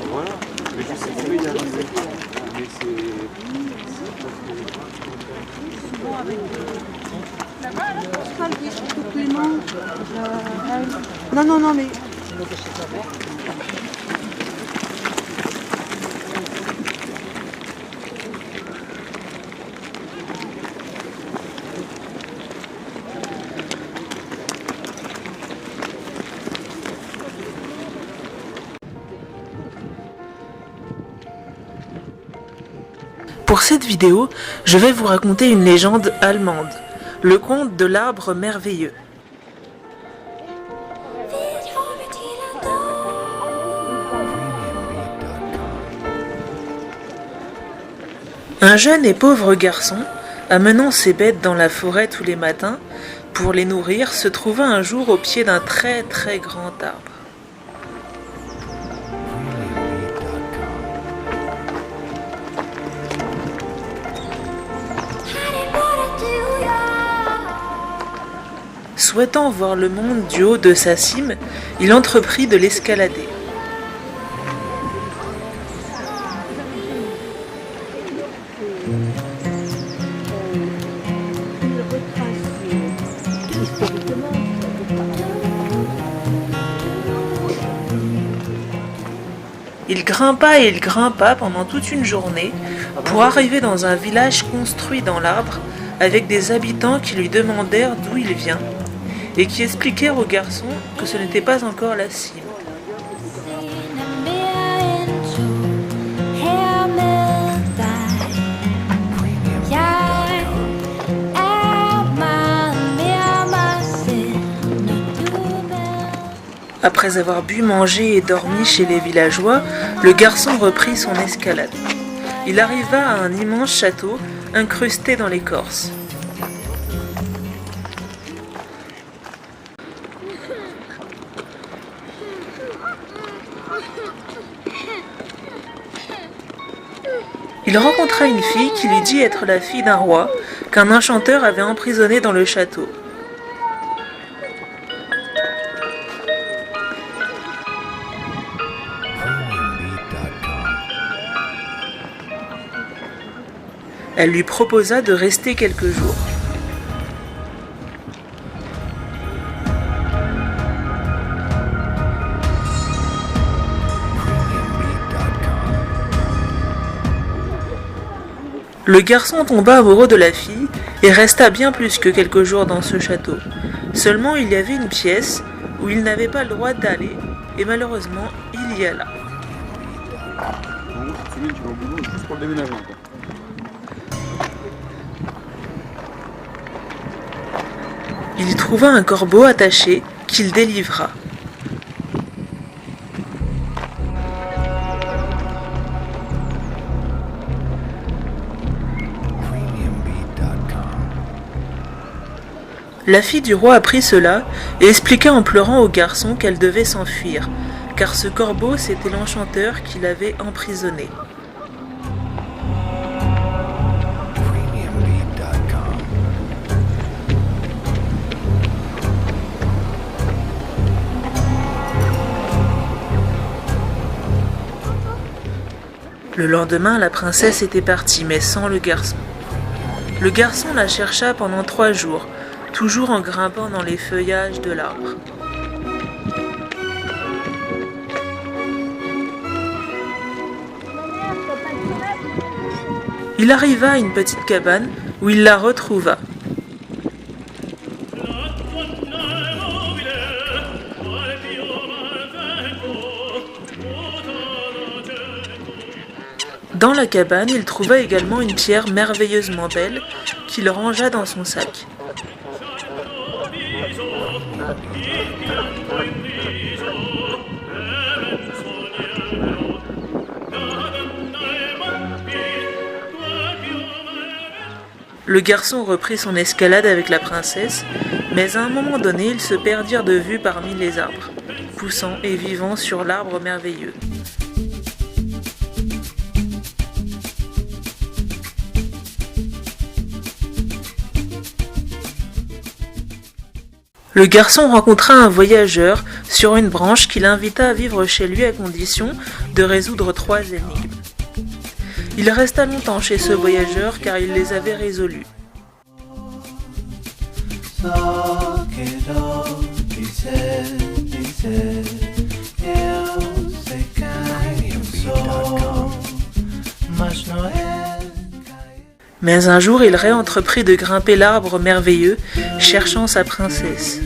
Voilà, mais je sais plus y arriver. Mais c'est... Souvent avec là-bas, je parle des surtout Clément. Non, non, non, mais... Pour cette vidéo, je vais vous raconter une légende allemande, le conte de l'arbre merveilleux. Un jeune et pauvre garçon, amenant ses bêtes dans la forêt tous les matins pour les nourrir, se trouva un jour au pied d'un très très grand arbre. Souhaitant voir le monde du haut de sa cime, il entreprit de l'escalader. Il grimpa et il grimpa pendant toute une journée pour arriver dans un village construit dans l'arbre avec des habitants qui lui demandèrent d'où il vient et qui expliquèrent au garçon que ce n'était pas encore la cime. Après avoir bu, mangé et dormi chez les villageois, le garçon reprit son escalade. Il arriva à un immense château incrusté dans l'écorce. Il rencontra une fille qui lui dit être la fille d'un roi qu'un enchanteur avait emprisonnée dans le château. Elle lui proposa de rester quelques jours. Le garçon tomba amoureux de la fille et resta bien plus que quelques jours dans ce château. Seulement il y avait une pièce où il n'avait pas le droit d'aller et malheureusement il y alla. Cette semaine, tu vas au boulot juste pour le déménagement, quoi. Il y trouva un corbeau attaché qu'il délivra. La fille du roi apprit cela et expliqua en pleurant au garçon qu'elle devait s'enfuir, car ce corbeau c'était l'enchanteur qui l'avait emprisonné. Le lendemain, la princesse était partie, mais sans le garçon. Le garçon la chercha pendant 3 jours, toujours en grimpant dans les feuillages de l'arbre. Il arriva à une petite cabane où il la retrouva. Dans la cabane, il trouva également une pierre merveilleusement belle qu'il rangea dans son sac. Le garçon reprit son escalade avec la princesse, mais à un moment donné, ils se perdirent de vue parmi les arbres, poussant et vivant sur l'arbre merveilleux. Le garçon rencontra un voyageur sur une branche qui l'invita à vivre chez lui à condition de résoudre 3 énigmes. Il resta longtemps chez ce voyageur car il les avait résolues. Mais un jour, il réentreprit de grimper l'arbre merveilleux, cherchant sa princesse.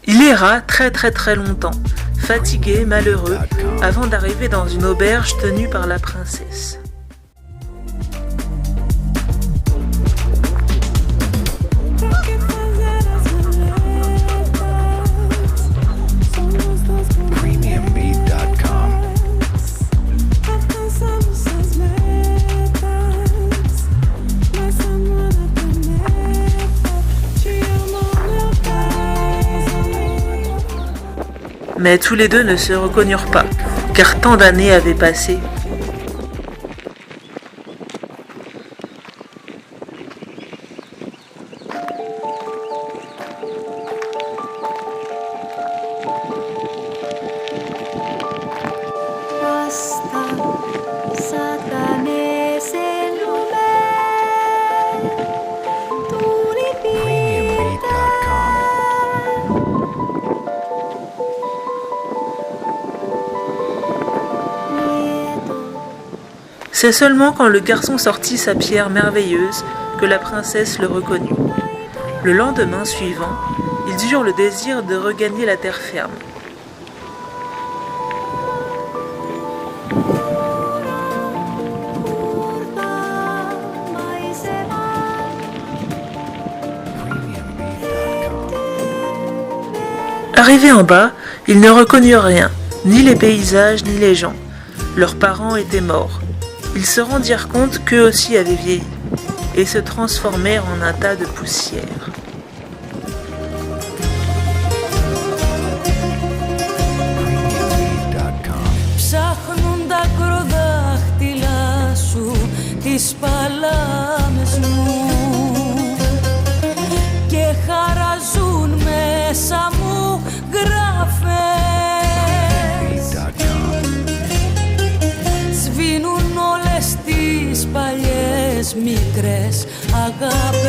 Il erra très longtemps, fatigué, malheureux, avant d'arriver dans une auberge tenue par la princesse. Mais tous les deux ne se reconnurent pas, car tant d'années avaient passé. C'est seulement quand le garçon sortit sa pierre merveilleuse que la princesse le reconnut. Le lendemain suivant, ils eurent le désir de regagner la terre ferme. Arrivés en bas, ils ne reconnurent rien, ni les paysages, ni les gens. Leurs parents étaient morts. Ils se rendirent compte qu'eux aussi avaient vieilli, et se transformèrent en un tas de poussière. Ψάχνουν τα ακροδάχτυλα σου, τις παλάμες μου, και χαραζούν μέσα μου γράφες. Σβήνουν όλες τις παλιές μικρές αγάπες.